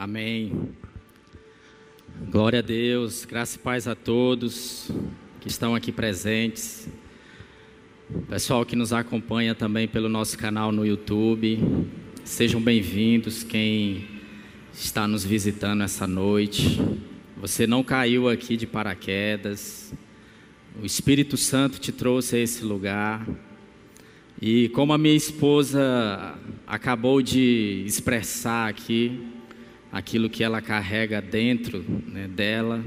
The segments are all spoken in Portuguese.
Amém. Glória a Deus, graça e paz a todos que estão aqui presentes. Pessoal que nos acompanha também pelo nosso canal no YouTube, sejam bem-vindos. Quem está nos visitando essa noite, você não caiu aqui de paraquedas. O Espírito Santo te trouxe a esse lugar. E como a minha esposa acabou de expressar aqui, aquilo que ela carrega dentro, né, dela,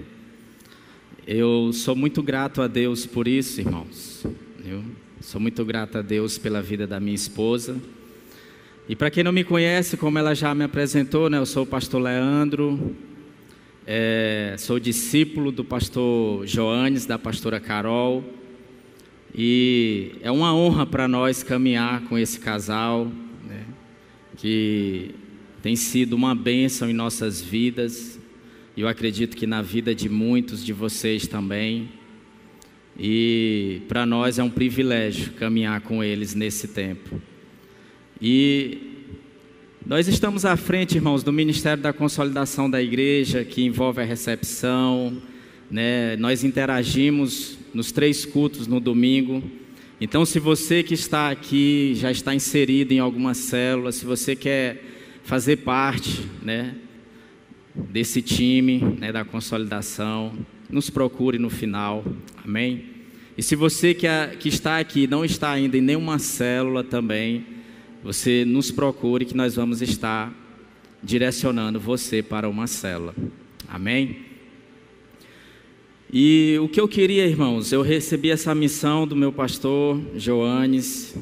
eu sou muito grato a Deus por isso, irmãos. Eu sou muito grato a Deus pela vida da minha esposa. E para quem não me conhece, como ela já me apresentou, né, eu sou o pastor Leandro, sou discípulo do pastor Joanes, da pastora Carol. E é uma honra para nós caminhar com esse casal, né, que tem sido uma bênção em nossas vidas. E eu acredito que na vida de muitos de vocês também. E para nós é um privilégio caminhar com eles nesse tempo. E nós estamos à frente, irmãos, do Ministério da Consolidação da Igreja, que envolve a recepção, né? Nós interagimos nos 3 cultos no domingo. Então, se você que está aqui já está inserido em alguma célula, se você quer fazer parte, né, desse time, né, da consolidação, nos procure no final, amém? E se você que está aqui não está ainda em nenhuma célula também, você nos procure que nós vamos estar direcionando você para uma célula, amém? E o que eu queria, irmãos, eu recebi essa missão do meu pastor Joanes,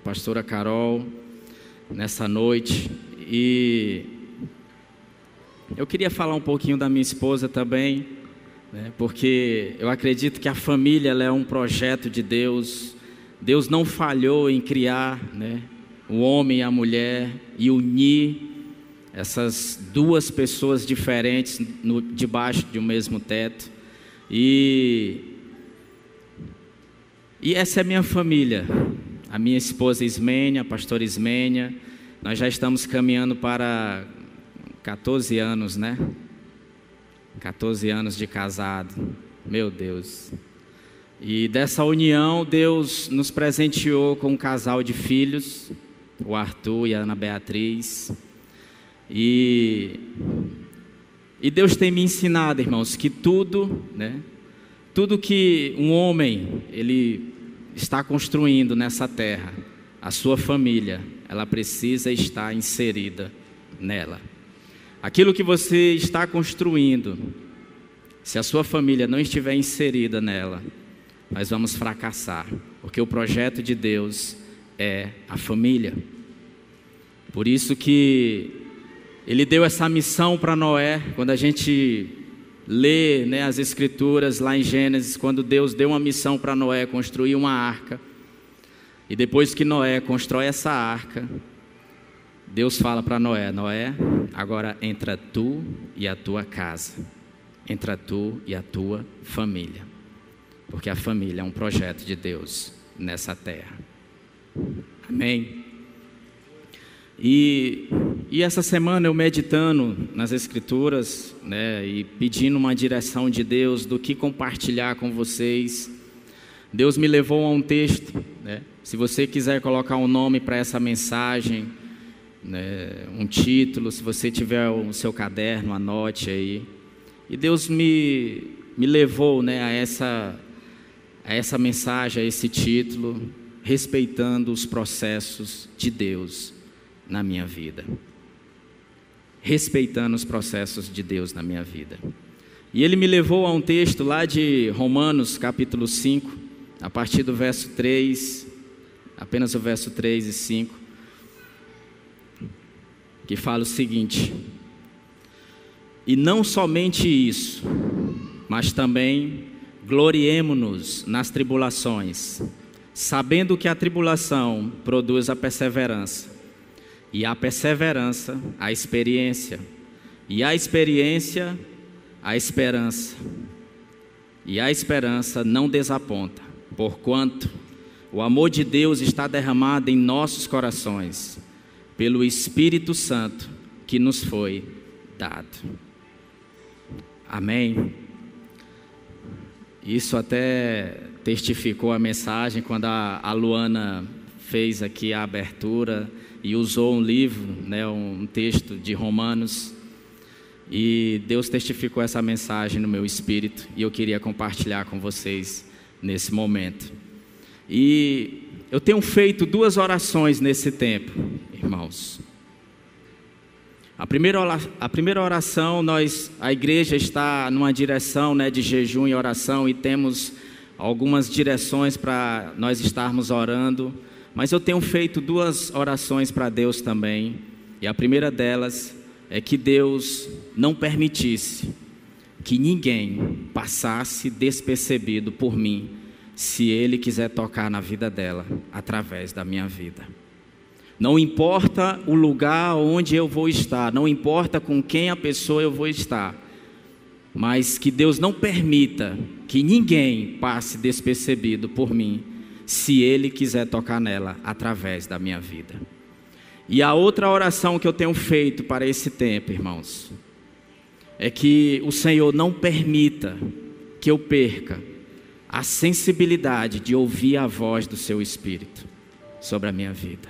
pastora Carol, nessa noite. E eu queria falar um pouquinho da minha esposa também, né, porque eu acredito que a família ela é um projeto de Deus. Deus não falhou em criar, né, o homem e a mulher e unir essas 2 pessoas diferentes debaixo de um mesmo teto. E essa é a minha família, a minha esposa Ismênia, a pastora Ismênia. Nós já estamos caminhando para 14 anos, né? 14 anos de casado, meu Deus. E dessa união, Deus nos presenteou com um casal de filhos, o Arthur e a Ana Beatriz. E Deus tem me ensinado, irmãos, que tudo, né? Tudo que um homem, ele está construindo nessa terra, a sua família, ela precisa estar inserida nela. Aquilo que você está construindo, se a sua família não estiver inserida nela, nós vamos fracassar, porque o projeto de Deus é a família. Por isso que Ele deu essa missão para Noé. Quando a gente lê, né, as escrituras lá em Gênesis, quando Deus deu uma missão para Noé construir uma arca, e depois que Noé constrói essa arca, Deus fala para Noé: Noé, agora entra tu e a tua casa, entra tu e a tua família, porque a família é um projeto de Deus nessa terra, amém? E essa semana eu meditando nas escrituras, né, e pedindo uma direção de Deus do que compartilhar com vocês, Deus me levou a um texto, né? Se você quiser colocar um nome para essa mensagem, né, um título, se você tiver o seu caderno, anote aí. E Deus me levou, né, a essa mensagem, a esse título, respeitando os processos de Deus na minha vida. Respeitando os processos de Deus na minha vida. E Ele me levou a um texto lá de Romanos, capítulo 5, a partir do verso 3, apenas o verso 3 e 5, que fala o seguinte: e não somente isso, mas também gloriemo-nos nas tribulações, sabendo que a tribulação produz a perseverança, e a perseverança, a experiência, e a experiência, a esperança, e a esperança não desaponta, porquanto o amor de Deus está derramado em nossos corações, pelo Espírito Santo que nos foi dado. Amém? Isso até testificou a mensagem quando a Luana fez aqui a abertura e usou um livro, né, um texto de Romanos, e Deus testificou essa mensagem no meu espírito e eu queria compartilhar com vocês nesse momento. E eu tenho feito 2 orações nesse tempo, irmãos. A primeira oração, a igreja está numa direção, né, de jejum e oração, e temos algumas direções para nós estarmos orando, mas eu tenho feito 2 orações para Deus também, e a primeira delas é que Deus não permitisse que ninguém passasse despercebido por mim, se Ele quiser tocar na vida dela, através da minha vida. Não importa o lugar onde eu vou estar, não importa com quem a pessoa eu vou estar, mas que Deus não permita que ninguém passe despercebido por mim, se Ele quiser tocar nela através da minha vida. E a outra oração que eu tenho feito para esse tempo, irmãos, é que o Senhor não permita que eu perca a sensibilidade de ouvir a voz do Seu Espírito sobre a minha vida.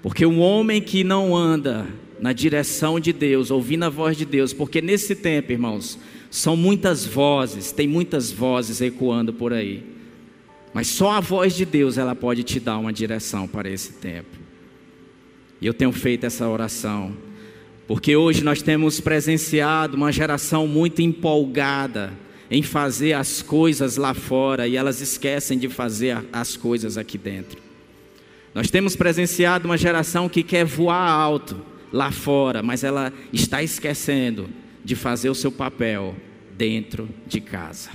Porque um homem que não anda na direção de Deus, ouvindo a voz de Deus, porque nesse tempo, irmãos, são muitas vozes, tem muitas vozes ecoando por aí, mas só a voz de Deus, ela pode te dar uma direção para esse tempo. E eu tenho feito essa oração, porque hoje nós temos presenciado uma geração muito empolgada em fazer as coisas lá fora, e elas esquecem de fazer as coisas aqui dentro. Nós temos presenciado uma geração que quer voar alto lá fora, mas ela está esquecendo de fazer o seu papel dentro de casa.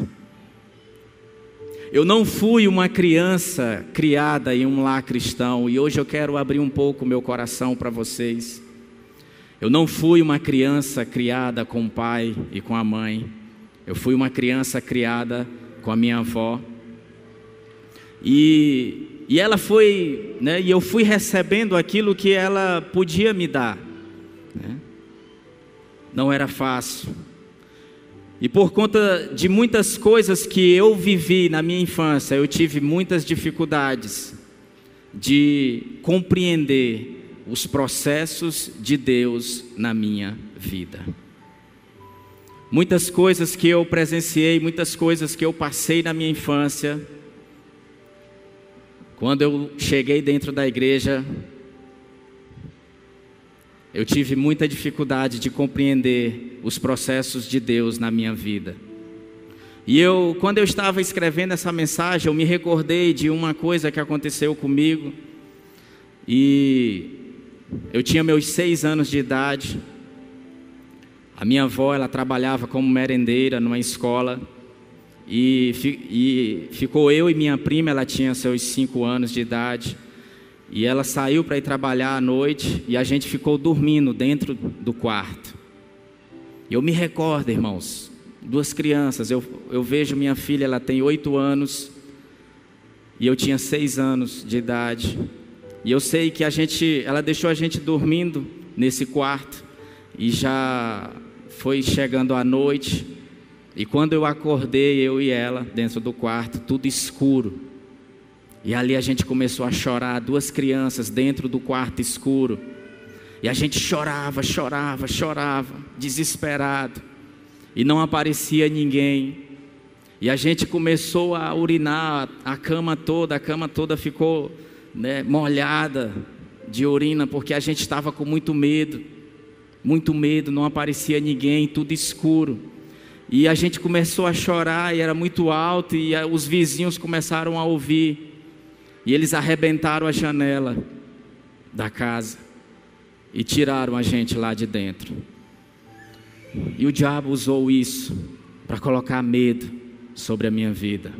Eu não fui uma criança criada em um lar cristão, e hoje eu quero abrir um pouco meu coração para vocês. Eu não fui uma criança criada com o pai e com a mãe. Eu fui uma criança criada com a minha avó. E ela foi, né, e eu fui recebendo aquilo que ela podia me dar, né? Não era fácil. E por conta de muitas coisas que eu vivi na minha infância, eu tive muitas dificuldades de compreender os processos de Deus na minha vida. Muitas coisas que eu presenciei, muitas coisas que eu passei na minha infância. Quando eu cheguei dentro da igreja, eu tive muita dificuldade de compreender os processos de Deus na minha vida. E quando eu estava escrevendo essa mensagem, eu me recordei de uma coisa que aconteceu comigo. E eu tinha meus 6 anos de idade. A minha avó, ela trabalhava como merendeira numa escola. E ficou eu e minha prima, ela tinha seus 5 anos de idade. E ela saiu para ir trabalhar à noite e a gente ficou dormindo dentro do quarto. E eu me recordo, irmãos, 2 crianças. Eu vejo minha filha, ela tem 8 anos e eu tinha 6 anos de idade. E eu sei que ela deixou a gente dormindo nesse quarto e já foi chegando a noite. E quando eu acordei, eu e ela, dentro do quarto, tudo escuro. E ali a gente começou a chorar, 2 crianças dentro do quarto escuro. E a gente chorava, desesperado. E não aparecia ninguém. E a gente começou a urinar, a cama toda ficou, né, molhada de urina, porque a gente estava com muito medo, não aparecia ninguém, tudo escuro. E a gente começou a chorar e era muito alto e os vizinhos começaram a ouvir. E eles arrebentaram a janela da casa e tiraram a gente lá de dentro. E o diabo usou isso para colocar medo sobre a minha vida.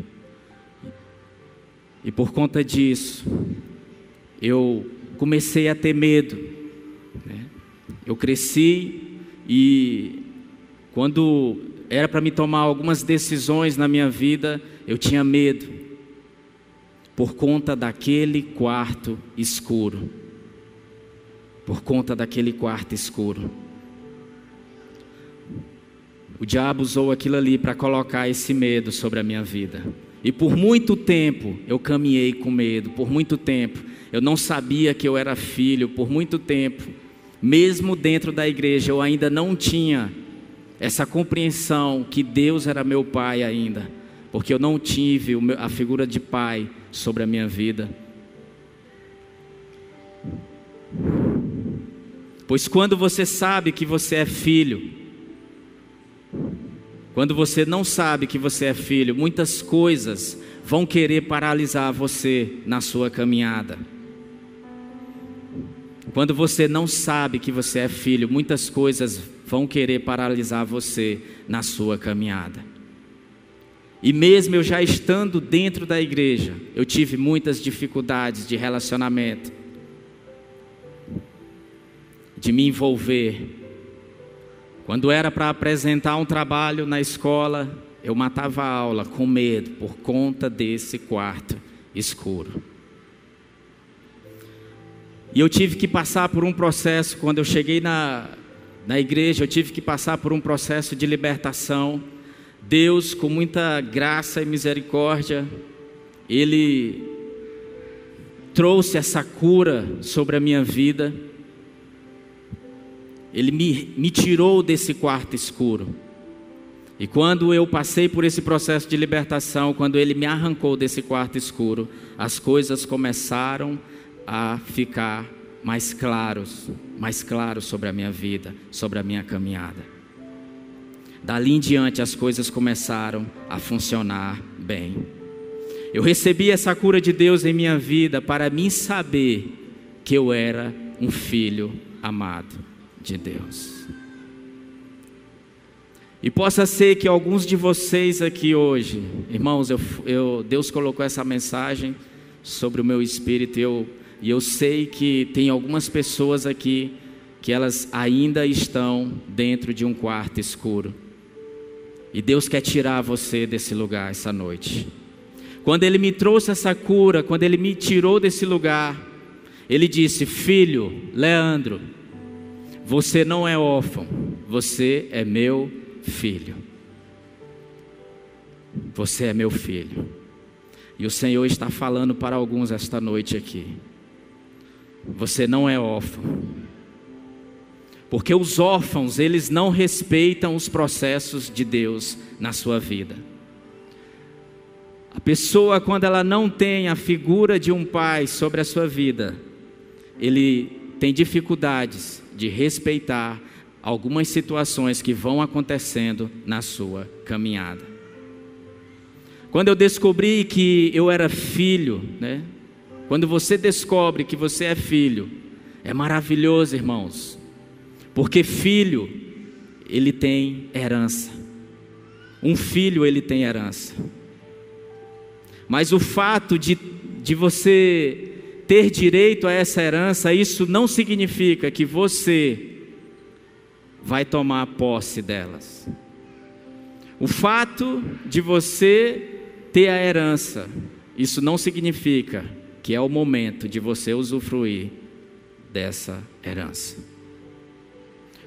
E por conta disso, eu comecei a ter medo, né? Eu cresci e quando era para me tomar algumas decisões na minha vida, eu tinha medo, por conta daquele quarto escuro. Por conta daquele quarto escuro. o diabo usou aquilo ali para colocar esse medo sobre a minha vida. E por muito tempo eu caminhei com medo, por muito tempo eu não sabia que eu era filho, por muito tempo, mesmo dentro da igreja, eu ainda não tinha essa compreensão que Deus era meu pai ainda, porque eu não tive a figura de pai sobre a minha vida. Pois quando você sabe que você é filho, quando você não sabe que você é filho, muitas coisas vão querer paralisar você na sua caminhada. Quando você não sabe que você é filho, muitas coisas vão querer paralisar você na sua caminhada. E mesmo eu já estando dentro da igreja, eu tive muitas dificuldades de relacionamento, de me envolver. Quando era para apresentar um trabalho na escola, eu matava a aula com medo por conta desse quarto escuro. E eu tive que passar por um processo, quando eu cheguei na igreja, eu tive que passar por um processo de libertação. Deus, com muita graça e misericórdia, Ele trouxe essa cura sobre a minha vida. Ele me tirou desse quarto escuro. E quando eu passei por esse processo de libertação, quando Ele me arrancou desse quarto escuro, as coisas começaram a ficar mais claros sobre a minha vida, sobre a minha caminhada. Dali em diante as coisas começaram a funcionar bem. Eu recebi essa cura de Deus em minha vida para mim saber que eu era um filho amado de Deus. E possa ser que alguns de vocês aqui hoje, irmãos, Deus colocou essa mensagem sobre o meu espírito, e eu sei que tem algumas pessoas aqui que elas ainda estão dentro de um quarto escuro. E Deus quer tirar você desse lugar essa noite. Quando Ele me trouxe essa cura, quando Ele me tirou desse lugar, Ele disse: filho, Leandro, você não é órfão, você é meu filho. Você é meu filho. E o Senhor está falando para alguns esta noite aqui. Você não é órfão. Porque os órfãos, eles não respeitam os processos de Deus na sua vida. A pessoa, quando ela não tem a figura de um pai sobre a sua vida, ele tem dificuldades de respeitar algumas situações que vão acontecendo na sua caminhada. Quando eu descobri que eu era filho, né? Quando você descobre que você é filho, é maravilhoso, irmãos. Porque filho, ele tem herança. Um filho, ele tem herança. Mas o fato de você ter direito a essa herança, isso não significa que você vai tomar posse delas. O fato de você ter a herança, isso não significa que é o momento de você usufruir dessa herança.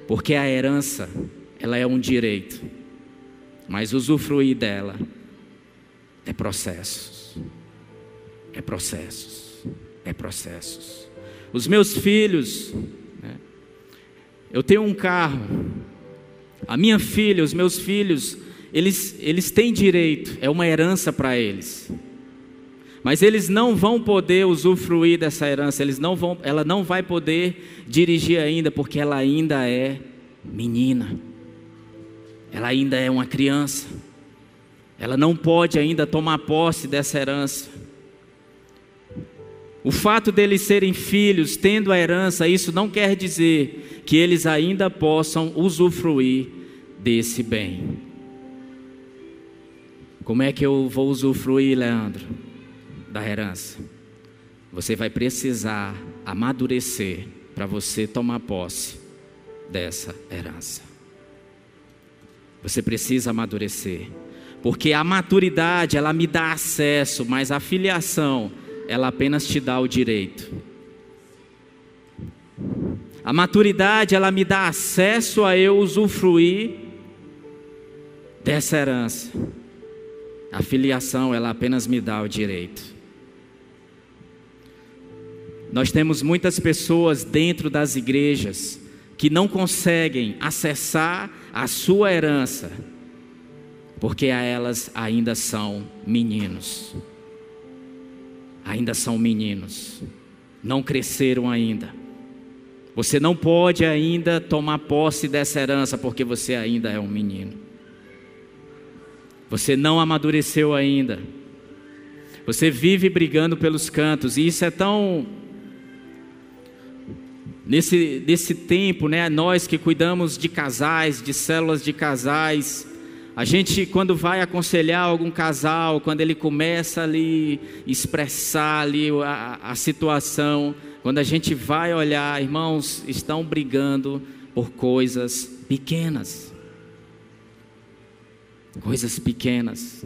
Porque a herança, ela é um direito, mas usufruir dela é processos. É processos. É processos. Os meus filhos, né? Eu tenho um carro. A minha filha, os meus filhos, eles têm direito, é uma herança para eles. Mas eles não vão poder usufruir dessa herança, ela não vai poder dirigir ainda, porque ela ainda é menina. Ela ainda é uma criança. Ela não pode ainda tomar posse dessa herança. O fato deles serem filhos, tendo a herança, isso não quer dizer que eles ainda possam usufruir desse bem. Como é que eu vou usufruir, Leandro, da herança? Você vai precisar amadurecer para você tomar posse dessa herança. Você precisa amadurecer, porque a maturidade, ela me dá acesso, mas a filiação, ela apenas te dá o direito. A maturidade, ela me dá acesso a eu usufruir, dessa herança. A filiação, ela apenas me dá o direito. Nós temos muitas pessoas dentro das igrejas que não conseguem acessar a sua herança, porque a elas ainda são meninos. Ainda são meninos. Não cresceram ainda. Você não pode ainda tomar posse dessa herança, porque você ainda é um menino. Você não amadureceu ainda. Você vive brigando pelos cantos. E isso é tão... Nesse tempo, né, nós que cuidamos de casais, de células de casais, a gente, quando vai aconselhar algum casal, quando ele começa ali expressar ali a situação, quando a gente vai olhar, irmãos, estão brigando por coisas pequenas. Coisas pequenas.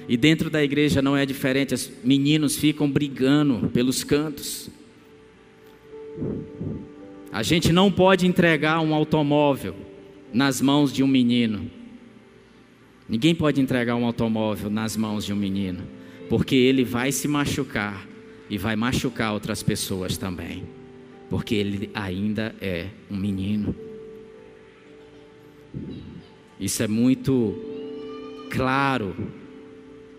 E dentro da igreja não é diferente, os meninos ficam brigando pelos cantos. A gente não pode entregar um automóvel nas mãos de um menino. Ninguém pode entregar um automóvel nas mãos de um menino, porque ele vai se machucar e vai machucar outras pessoas também, porque ele ainda é um menino. Isso é muito claro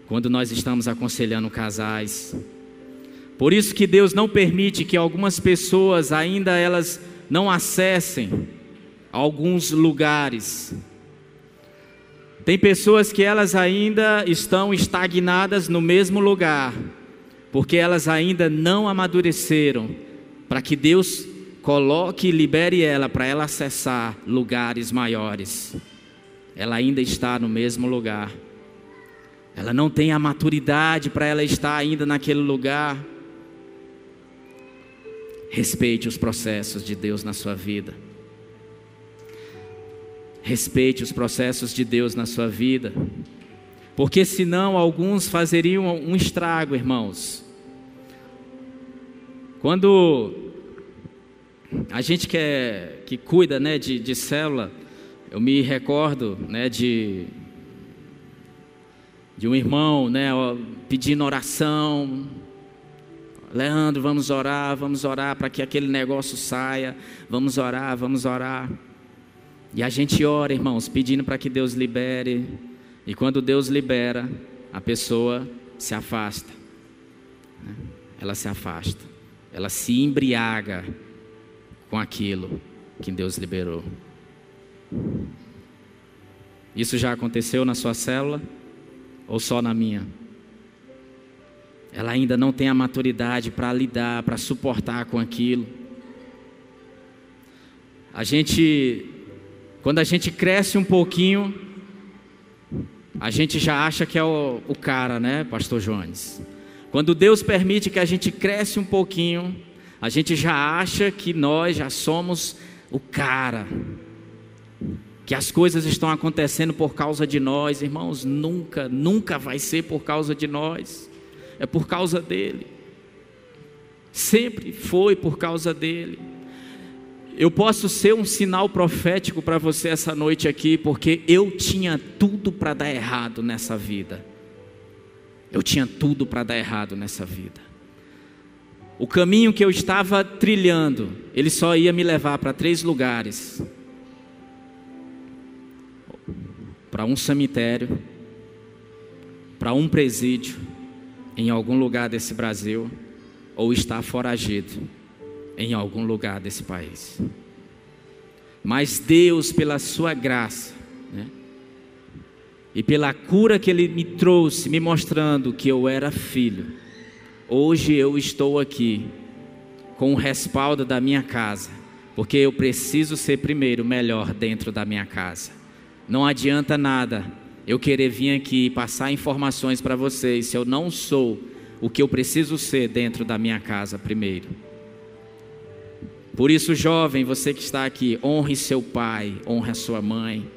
quando nós estamos aconselhando casais. Por isso que Deus não permite que algumas pessoas ainda elas não acessem alguns lugares. Tem pessoas que elas ainda estão estagnadas no mesmo lugar, porque elas ainda não amadureceram, para que Deus coloque e libere ela, para ela acessar lugares maiores. Ela ainda está no mesmo lugar. Ela não tem a maturidade para ela estar ainda naquele lugar. Respeite os processos de Deus na sua vida. Respeite os processos de Deus na sua vida, porque senão alguns fazeriam um estrago, irmãos. Quando a gente que cuida, né, de célula, eu me recordo, né, de um irmão, né, pedindo oração. Leandro, vamos orar para que aquele negócio saia, vamos orar. E a gente ora, irmãos, pedindo para que Deus libere. E quando Deus libera, a pessoa se afasta. Ela se afasta. Ela se embriaga com aquilo que Deus liberou. Isso já aconteceu na sua célula? Ou só na minha? Ela ainda não tem a maturidade para lidar, para suportar com aquilo. Quando a gente cresce um pouquinho, a gente já acha que é o cara, né, pastor Jones? Quando Deus permite que a gente cresce um pouquinho, a gente já acha que nós já somos o cara, que as coisas estão acontecendo por causa de nós. Irmãos, nunca vai ser por causa de nós. É por causa dele. Sempre foi por causa dele. Eu posso ser um sinal profético para você essa noite aqui, porque eu tinha tudo para dar errado nessa vida. Eu tinha tudo para dar errado nessa vida. O caminho que eu estava trilhando, ele só ia me levar para 3 lugares: para um cemitério, para um presídio em algum lugar desse Brasil, ou estar foragido em algum lugar desse país. Mas Deus, pela sua graça, né, e pela cura que Ele me trouxe, me mostrando que eu era filho, hoje eu estou aqui com o respaldo da minha casa, porque eu preciso ser primeiro melhor dentro da minha casa. Não adianta nada eu querer vir aqui e passar informações para vocês se eu não sou o que eu preciso ser dentro da minha casa primeiro. Por isso, jovem, você que está aqui, honre seu pai, honre a sua mãe.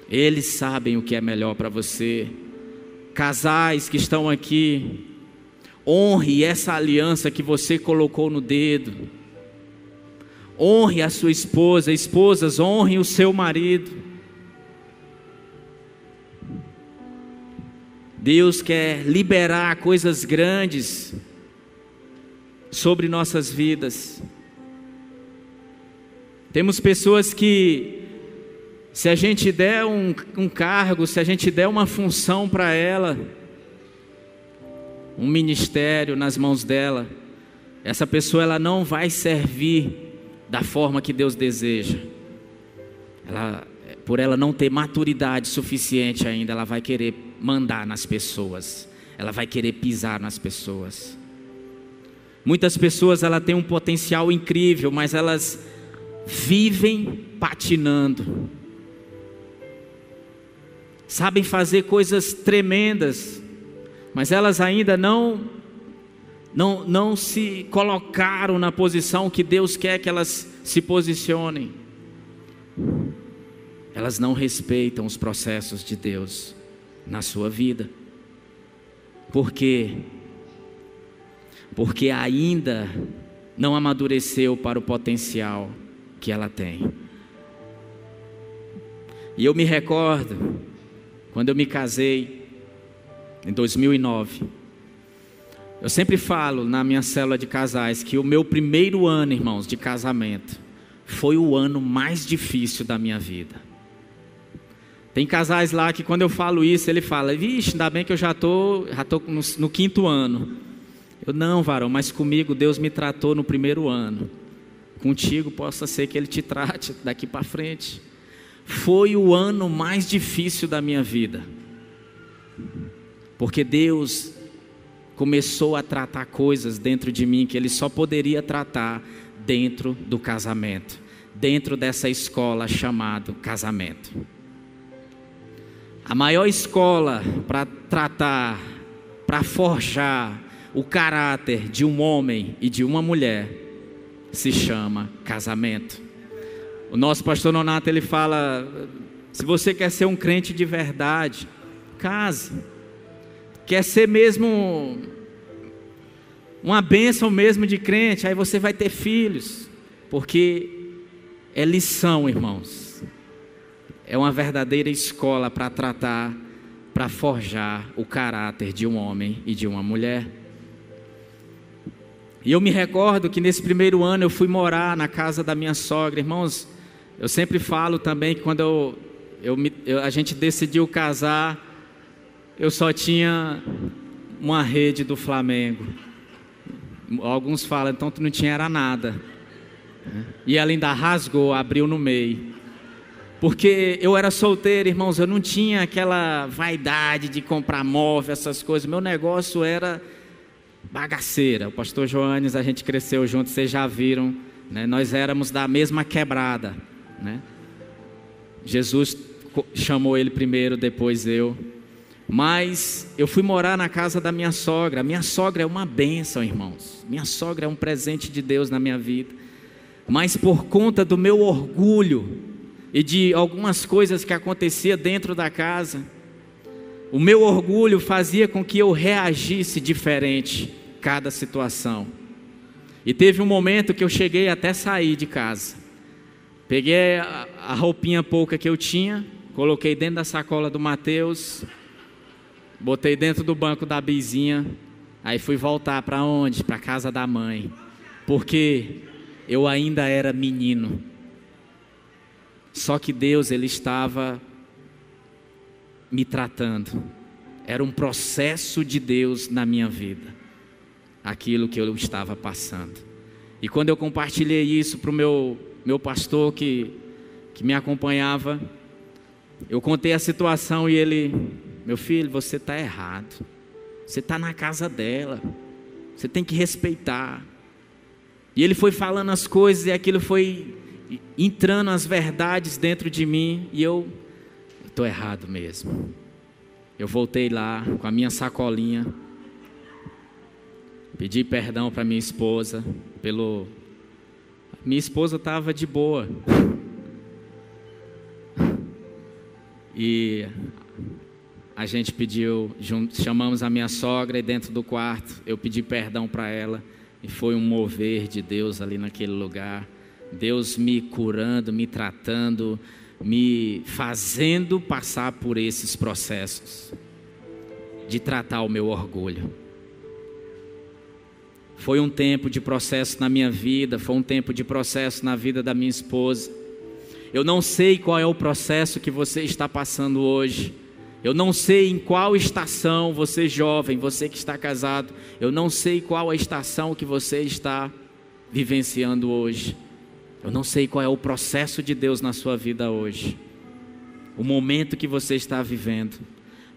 Eles sabem o que é melhor para você. Casais que estão aqui, honre essa aliança que você colocou no dedo. Honre a sua esposa. Esposas, honrem o seu marido. Deus quer liberar coisas grandes sobre nossas vidas. Temos pessoas que, se a gente der um cargo, se a gente der uma função para ela, um ministério nas mãos dela, essa pessoa ela não vai servir da forma que Deus deseja. Por ela não ter maturidade suficiente ainda, ela vai querer mandar nas pessoas, ela vai querer pisar nas pessoas. Muitas pessoas ela têm um potencial incrível, mas elas vivem patinando. Sabem fazer coisas tremendas, mas elas ainda não se colocaram na posição que Deus quer que elas se posicionem. Elas não respeitam os processos de Deus na sua vida. Por quê? Porque ainda não amadureceu para o potencial que ela tem. E eu me recordo, quando eu me casei, em 2009, eu sempre falo na minha célula de casais que o meu primeiro ano, irmãos, de casamento, foi o ano mais difícil da minha vida. Tem casais lá que quando eu falo isso, ele fala, vixe, ainda bem que eu já tô no 5º ano. Eu, não, varão, mas comigo Deus me tratou no primeiro ano. Contigo possa ser que Ele te trate daqui para frente. Foi o ano mais difícil da minha vida. Porque Deus começou a tratar coisas dentro de mim que Ele só poderia tratar dentro do casamento. Dentro dessa escola chamada casamento. A maior escola para tratar, para forjar o caráter de um homem e de uma mulher se chama casamento. O nosso pastor Nonato, ele fala, se você quer ser um crente de verdade, case. Quer ser mesmo uma bênção mesmo de crente, aí você vai ter filhos, porque é lição, irmãos. É uma verdadeira escola para tratar, para forjar o caráter de um homem e de uma mulher. E eu me recordo que nesse primeiro ano eu fui morar na casa da minha sogra. Irmãos, eu sempre falo também que quando a gente decidiu casar, eu só tinha uma rede do Flamengo. Alguns falam, então tu não tinha era nada. E ela ainda rasgou, abriu no meio. Porque eu era solteiro, irmãos, eu não tinha aquela vaidade de comprar móvel, essas coisas. Meu negócio era bagaceira. O pastor Joanes, a gente cresceu junto, vocês já viram, né? Nós éramos da mesma quebrada, né? Jesus chamou ele primeiro, depois eu. Mas eu fui morar na casa da minha sogra. Minha sogra é uma bênção, irmãos. Minha sogra é um presente de Deus na minha vida. Mas por conta do meu orgulho e de algumas coisas que acontecia dentro da casa, o meu orgulho fazia com que eu reagisse diferente cada situação. E teve um momento que eu cheguei até sair de casa. Peguei a roupinha pouca que eu tinha, coloquei dentro da sacola do Mateus, botei dentro do banco da Bizinha, aí fui voltar para onde? Para a casa da mãe, porque eu ainda era menino. Só que Deus, Ele estava me tratando. Era um processo de Deus na minha vida, aquilo que eu estava passando. E quando eu compartilhei isso para o meu pastor que me acompanhava, eu contei a situação e ele, meu filho, você está errado. Você está na casa dela. Você tem que respeitar. E ele foi falando as coisas e aquilo foi entrando as verdades dentro de mim. E eu estou errado mesmo. Eu voltei lá com a minha sacolinha. Pedi perdão para minha esposa. Minha esposa estava de boa. E a gente chamamos a minha sogra e dentro do quarto eu pedi perdão para ela. E foi um mover de Deus ali naquele lugar. Deus me curando, me tratando, me fazendo passar por esses processos. de tratar o meu orgulho. Foi um tempo de processo na minha vida, foi um tempo de processo na vida da minha esposa. Eu não sei qual é o processo que você está passando hoje. Eu não sei em qual estação, você jovem, você que está casado, eu não sei qual a estação que você está vivenciando hoje. Eu não sei qual é o processo de Deus na sua vida hoje, o momento que você está vivendo.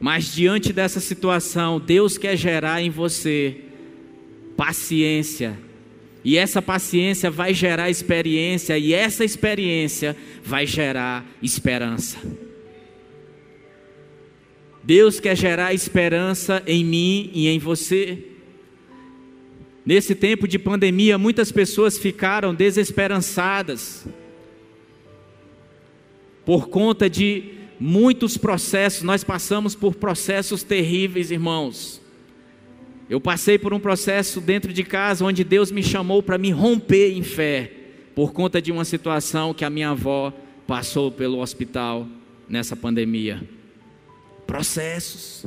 Mas diante dessa situação, Deus quer gerar em você paciência. E essa paciência vai gerar experiência, e essa experiência vai gerar esperança. Deus quer gerar esperança em mim e em você. Nesse tempo de pandemia, muitas pessoas ficaram desesperançadas por conta de muitos processos. Nós passamos por processos terríveis, irmãos. Eu passei por um processo dentro de casa onde Deus me chamou para me romper em fé, por conta de uma situação que a minha avó passou pelo hospital nessa pandemia. Processos.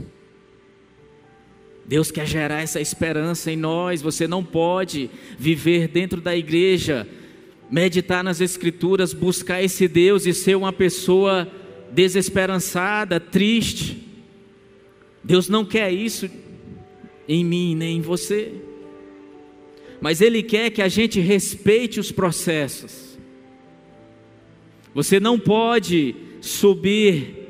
Deus quer gerar essa esperança em nós. Você não pode viver dentro da igreja, meditar nas Escrituras, buscar esse Deus e ser uma pessoa desesperançada, triste. Deus não quer isso em mim nem em você, mas Ele quer que a gente respeite os processos. Você não pode subir,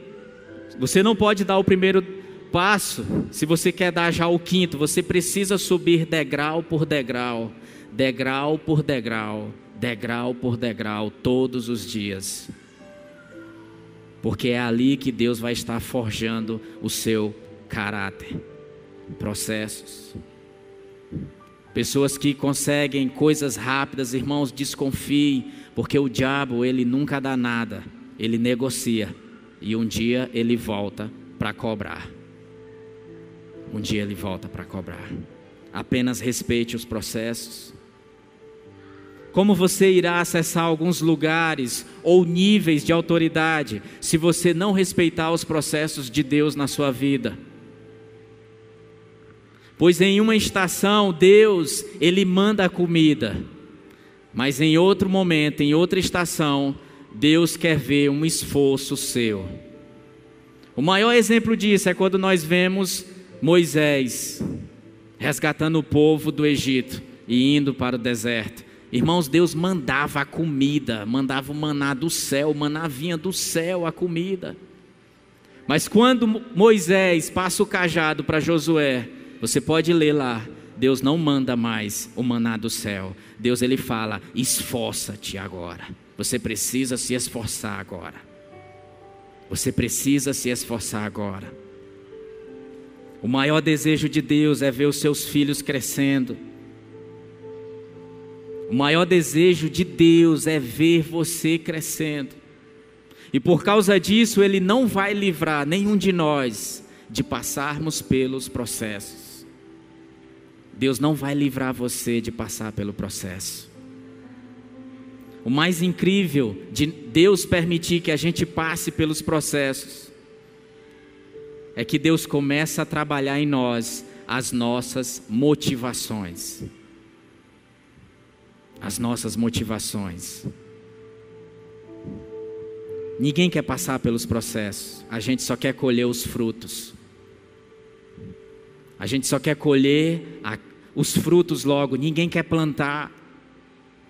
você não pode dar o primeiro passo se você quer dar já o quinto. Você precisa subir degrau por degrau, degrau por degrau, degrau por degrau, todos os dias, porque é ali que Deus vai estar forjando o seu caráter. Processos. Pessoas que conseguem coisas rápidas, irmãos, desconfie, porque o diabo, ele nunca dá nada, ele negocia, e um dia ele volta para cobrar. Um dia ele volta para cobrar. Apenas respeite os processos. Como você irá acessar alguns lugares ou níveis de autoridade se você não respeitar os processos de Deus na sua vida? Pois em uma estação Deus, Ele manda a comida, mas em outro momento, em outra estação, Deus quer ver um esforço seu. O maior exemplo disso é quando nós vemos Moisés resgatando o povo do Egito e indo para o deserto. Irmãos, Deus mandava a comida, mandava o maná do céu, o maná vinha do céu, a comida. Mas quando Moisés passa o cajado para Josué, você pode ler lá, Deus não manda mais o maná do céu. Deus, Ele fala, esforça-te agora. Você precisa se esforçar agora. Você precisa se esforçar agora. O maior desejo de Deus é ver os seus filhos crescendo. O maior desejo de Deus é ver você crescendo. E por causa disso, Ele não vai livrar nenhum de nós de passarmos pelos processos. Deus não vai livrar você de passar pelo processo. O mais incrível de Deus permitir que a gente passe pelos processos é que Deus começa a trabalhar em nós as nossas motivações. As nossas motivações. Ninguém quer passar pelos processos, a gente só quer colher os frutos. A gente só quer colher os frutos logo, ninguém quer plantar,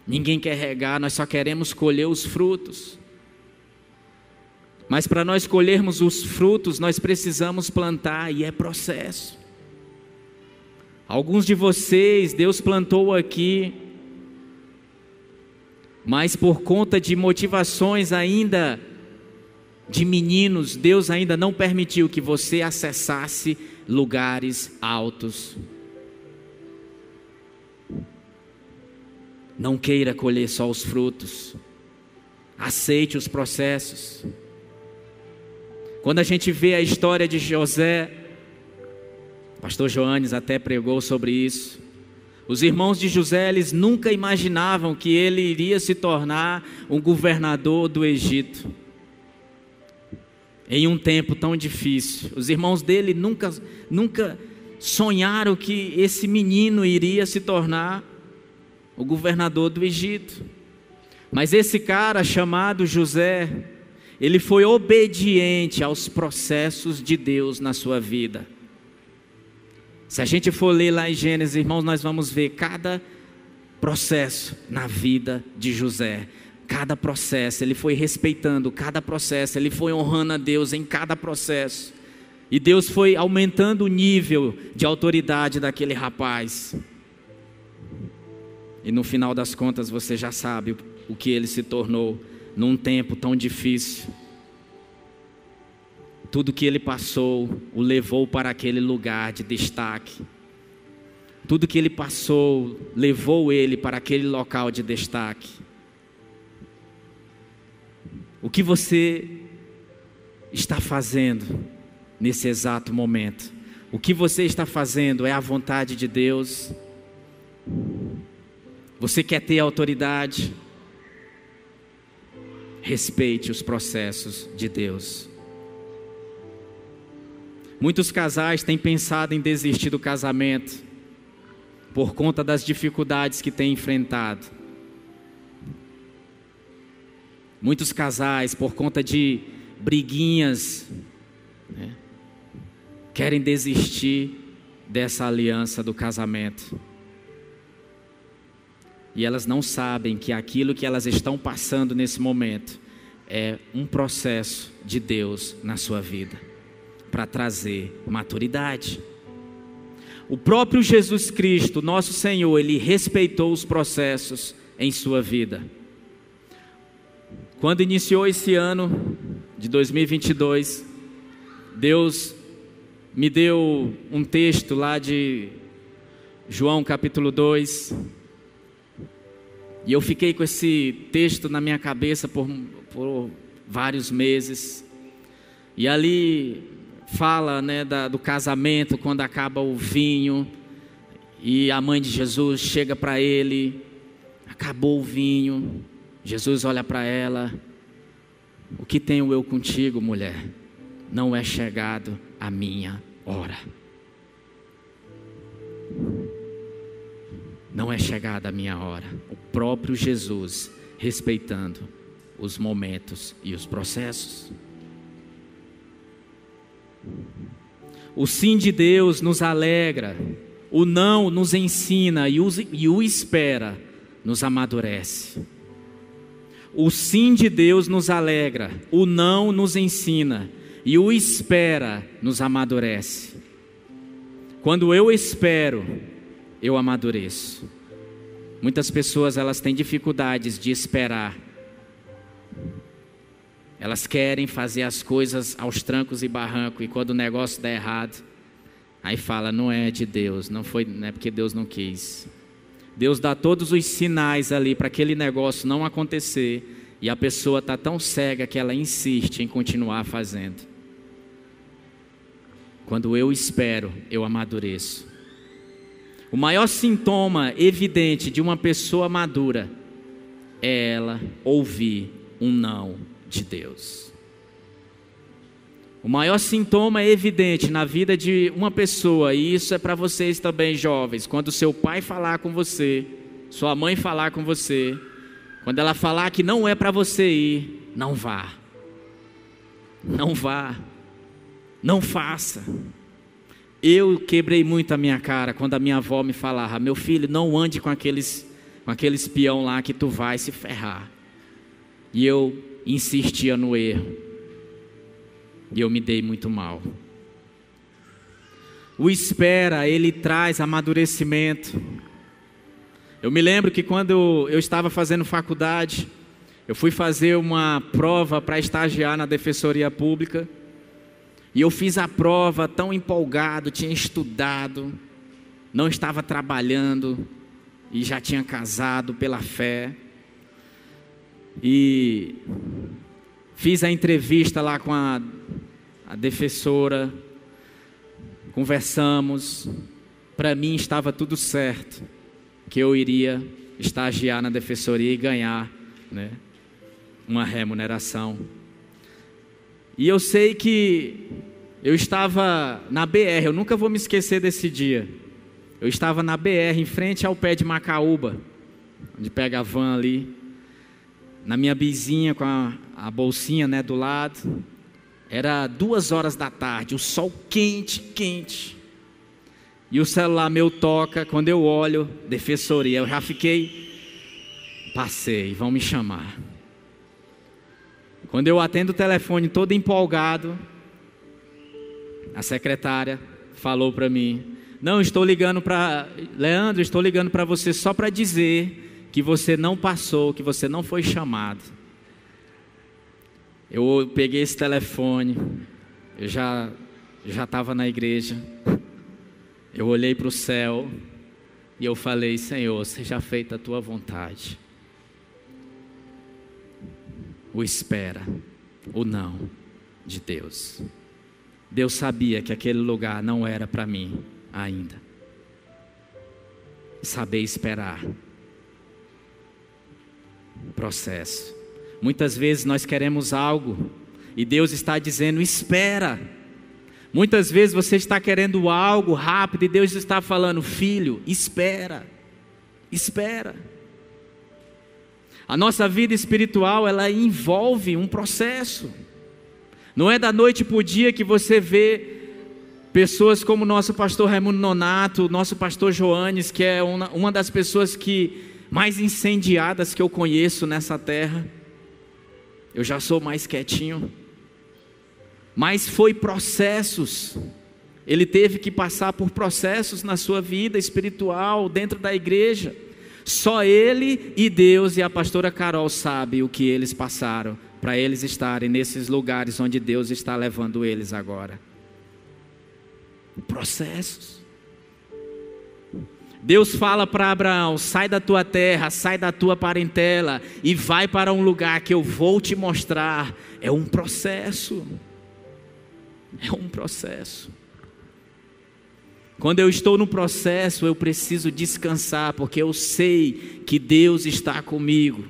ninguém quer regar, nós só queremos colher os frutos. Mas para nós colhermos os frutos, nós precisamos plantar, e é processo. Alguns de vocês, Deus plantou aqui, mas por conta de motivações ainda de meninos, Deus ainda não permitiu que você acessasse lugares altos. Não queira colher só os frutos, aceite os processos. Quando a gente vê a história de José, o pastor Joanes até pregou sobre isso. Os irmãos de José, eles nunca imaginavam que ele iria se tornar um governador do Egito. em um tempo tão difícil. Os irmãos dele nunca sonharam que esse menino iria se tornar o governador do Egito. Mas esse cara chamado José, ele foi obediente aos processos de Deus na sua vida. Se a gente for ler lá em Gênesis, irmãos, nós vamos ver cada processo na vida de José. Cada processo, ele foi respeitando cada processo, ele foi honrando a Deus em cada processo. E Deus foi aumentando o nível de autoridade daquele rapaz. E no final das contas, você já sabe o que ele se tornou num tempo tão difícil. Tudo que ele passou o levou para aquele lugar de destaque. Tudo que ele passou levou ele para aquele local de destaque. O que você está fazendo nesse exato momento? O que você está fazendo é a vontade de Deus? Você quer ter autoridade? Respeite os processos de Deus. Muitos casais têm pensado em desistir do casamento por conta das dificuldades que têm enfrentado. Muitos casais, por conta de briguinhas, querem desistir dessa aliança do casamento. E elas não sabem que aquilo que elas estão passando nesse momento é um processo de Deus na sua vida, para trazer maturidade. O próprio Jesus Cristo, nosso Senhor, Ele respeitou os processos em sua vida. Quando iniciou esse ano de 2022, Deus me deu um texto lá de João capítulo 2, e eu fiquei com esse texto na minha cabeça por vários meses. E ali fala, do casamento, quando acaba o vinho, e a mãe de Jesus chega para ele, acabou o vinho. Jesus olha para ela: o que tenho eu contigo, mulher? Não é chegado a minha hora. Não é chegada a minha hora. O próprio Jesus respeitando os momentos e os processos. O sim de Deus nos alegra, o não nos ensina e o espera nos amadurece. O sim de Deus nos alegra, o não nos ensina e o espera nos amadurece. Quando eu espero, eu amadureço. Muitas pessoas, elas têm dificuldades de esperar. Elas querem fazer as coisas aos trancos e barrancos, e quando o negócio dá errado, aí fala: não é de Deus, não é porque Deus não quis. Deus dá todos os sinais ali para aquele negócio não acontecer, e a pessoa está tão cega que ela insiste em continuar fazendo. Quando eu espero, eu amadureço. O maior sintoma evidente de uma pessoa madura é ela ouvir um não de Deus. O maior sintoma evidente na vida de uma pessoa, e isso é para vocês também, jovens, quando seu pai falar com você, sua mãe falar com você, quando ela falar que não é para você ir, não vá. Não vá. Não faça. Eu quebrei muito a minha cara quando a minha avó me falava: meu filho, não ande com aqueles peão lá que tu vai se ferrar. E eu insistia no erro. E eu me dei muito mal. O espera, ele traz amadurecimento. Eu me lembro que quando eu estava fazendo faculdade, eu fui fazer uma prova para estagiar na Defensoria Pública. E eu fiz a prova tão empolgado, tinha estudado, não estava trabalhando e já tinha casado pela fé. E fiz a entrevista lá com a defensora, conversamos. Para mim estava tudo certo, que eu iria estagiar na defensoria e ganhar, uma remuneração. E eu sei que eu estava na BR, eu nunca vou me esquecer desse dia. Eu estava na BR, em frente ao pé de Macaúba, onde pega a van ali, na minha bizinha com a bolsinha, né, do lado. Era 2h da tarde, o sol quente, quente. E o celular meu toca, quando eu olho, defensoria. Eu já passei, vão me chamar. Quando eu atendo o telefone todo empolgado, a secretária falou para mim: não, estou ligando para... Leandro, estou ligando para você só para dizer que você não passou, que você não foi chamado. Eu peguei esse telefone, eu já estava na igreja, eu olhei para o céu e eu falei: Senhor, seja feita a tua vontade. O espera, o não de Deus. Deus sabia que aquele lugar não era para mim ainda. Saber esperar. Processo. Muitas vezes nós queremos algo e Deus está dizendo: espera. Muitas vezes você está querendo algo rápido e Deus está falando: filho, espera. Espera. A nossa vida espiritual, ela envolve um processo. Não é da noite para o dia que você vê pessoas como o nosso pastor Raimundo Nonato, nosso pastor Joanes, que é uma das pessoas mais incendiadas que eu conheço nessa terra. Eu já sou mais quietinho. Mas foi processos. Ele teve que passar por processos na sua vida espiritual, dentro da igreja. Só ele e Deus e a pastora Carol sabem o que eles passaram, para eles estarem nesses lugares onde Deus está levando eles agora. Processos. Deus fala para Abraão: sai da tua terra, sai da tua parentela e vai para um lugar que eu vou te mostrar. É um processo. É um processo. Quando eu estou no processo, eu preciso descansar, porque eu sei que Deus está comigo.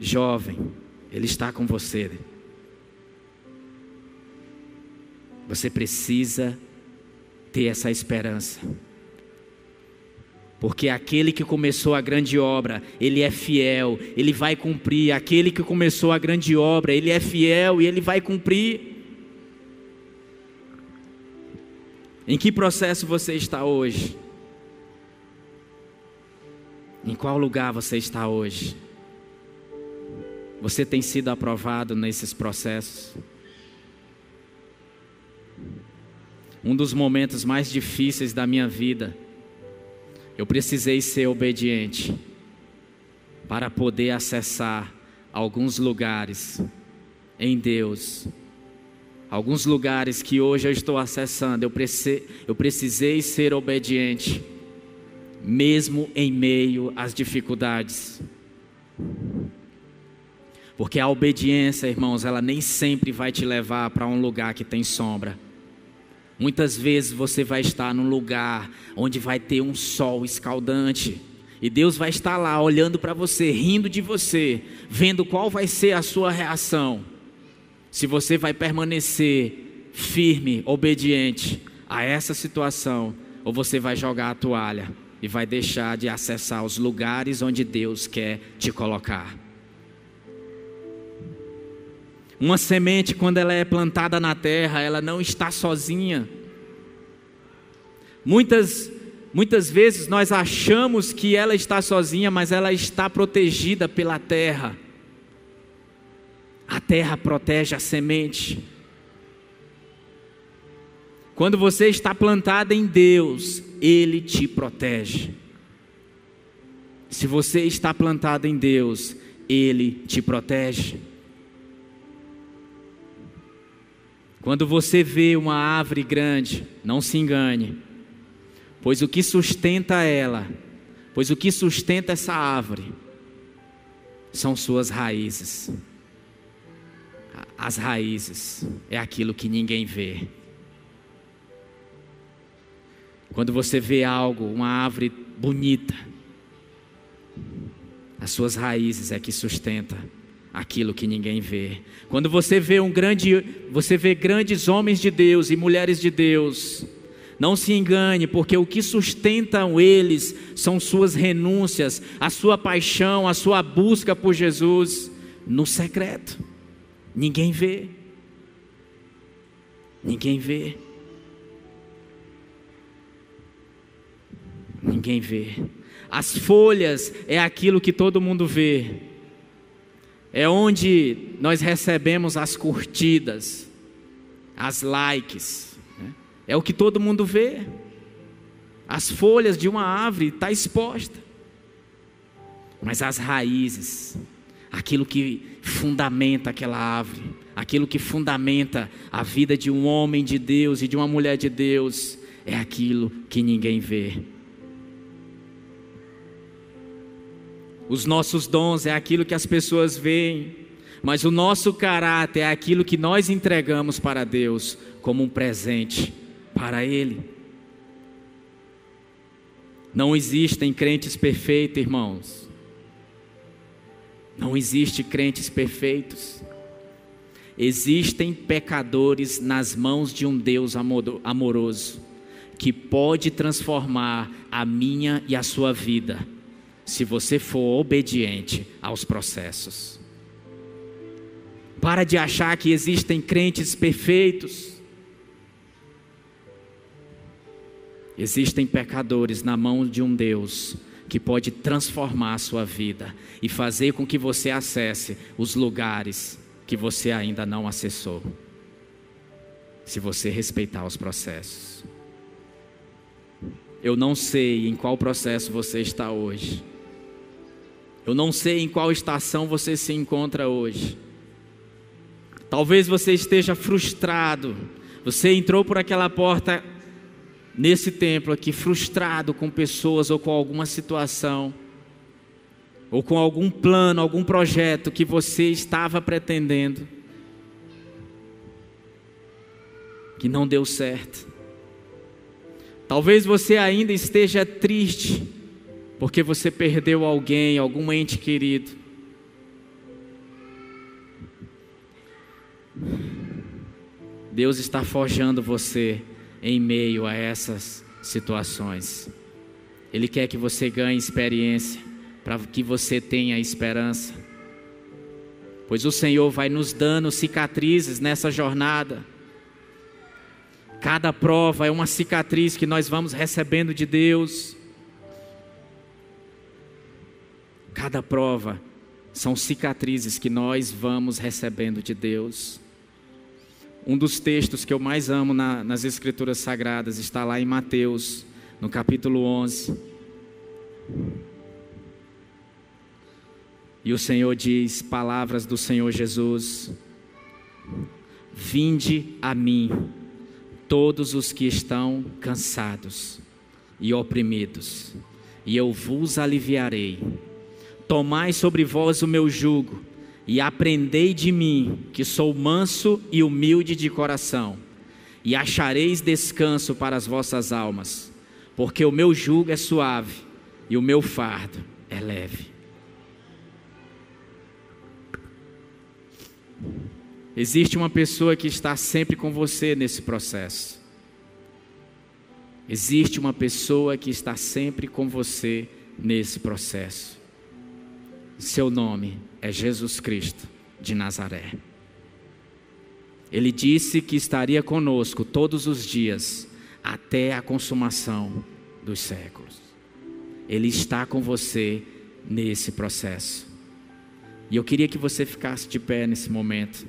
Jovem, Ele está com você. Você precisa ter essa esperança. Porque aquele que começou a grande obra, Ele é fiel, Ele vai cumprir. Aquele que começou a grande obra, Ele é fiel e Ele vai cumprir. Em que processo você está hoje? Em qual lugar você está hoje? Você tem sido aprovado nesses processos? Um dos momentos mais difíceis da minha vida, eu precisei ser obediente para poder acessar alguns lugares em Deus. Alguns lugares que hoje eu estou acessando, eu precisei ser obediente, mesmo em meio às dificuldades. Porque a obediência, irmãos, ela nem sempre vai te levar para um lugar que tem sombra. Muitas vezes você vai estar num lugar onde vai ter um sol escaldante. E Deus vai estar lá olhando para você, rindo de você, vendo qual vai ser a sua reação. Se você vai permanecer firme, obediente a essa situação, ou você vai jogar a toalha e vai deixar de acessar os lugares onde Deus quer te colocar. Uma semente, quando ela é plantada na terra, ela não está sozinha. Muitas vezes nós achamos que ela está sozinha, mas ela está protegida pela terra. A terra protege a semente. Quando você está plantado em Deus, Ele te protege. Se você está plantado em Deus, Ele te protege. Quando você vê uma árvore grande, não se engane, pois o que sustenta essa árvore, são suas raízes. As raízes é aquilo que ninguém vê. Quando você vê algo, uma árvore bonita, as suas raízes é que sustenta aquilo que ninguém vê. Quando você vê grandes homens de Deus e mulheres de Deus, não se engane, porque o que sustentam eles são suas renúncias, a sua paixão, a sua busca por Jesus no secreto. Ninguém vê. Ninguém vê. Ninguém vê. As folhas é aquilo que todo mundo vê. É onde nós recebemos as curtidas, as likes. É o que todo mundo vê. As folhas de uma árvore estão expostas. Mas as raízes, aquilo que fundamenta aquela árvore, aquilo que fundamenta a vida de um homem de Deus e de uma mulher de Deus, é aquilo que ninguém vê. Os nossos dons é aquilo que as pessoas veem, mas o nosso caráter é aquilo que nós entregamos para Deus como um presente para Ele. Não existem crentes perfeitos, irmãos. Não existem crentes perfeitos. Existem pecadores nas mãos de um Deus amoroso, que pode transformar a minha e a sua vida, se você for obediente aos processos. Para de achar que existem crentes perfeitos. Existem pecadores na mão de um Deus que pode transformar a sua vida e fazer com que você acesse os lugares que você ainda não acessou, se você respeitar os processos. Eu não sei em qual processo você está hoje. Eu não sei em qual estação você se encontra hoje. Talvez você esteja frustrado. Você entrou por aquela porta nesse templo aqui frustrado com pessoas ou com alguma situação, ou com algum plano, algum projeto que você estava pretendendo, que não deu certo. Talvez você ainda esteja triste, porque você perdeu alguém, algum ente querido. Deus está forjando você em meio a essas situações. Ele quer que você ganhe experiência, para que você tenha esperança. Pois o Senhor vai nos dando cicatrizes nessa jornada. Cada prova é uma cicatriz que nós vamos recebendo de Deus. Cada prova são cicatrizes que nós vamos recebendo de Deus. Um dos textos que eu mais amo nas Escrituras Sagradas está lá em Mateus, no capítulo 11. E o Senhor diz, palavras do Senhor Jesus: vinde a mim, todos os que estão cansados e oprimidos, e eu vos aliviarei. Tomai sobre vós o meu jugo, e aprendei de mim, que sou manso e humilde de coração, e achareis descanso para as vossas almas, porque o meu jugo é suave, e o meu fardo é leve. Existe uma pessoa que está sempre com você nesse processo. Existe uma pessoa que está sempre com você nesse processo. Seu nome é Jesus Cristo de Nazaré. Ele disse que estaria conosco todos os dias, até a consumação dos séculos. Ele está com você nesse processo. E eu queria que você ficasse de pé nesse momento.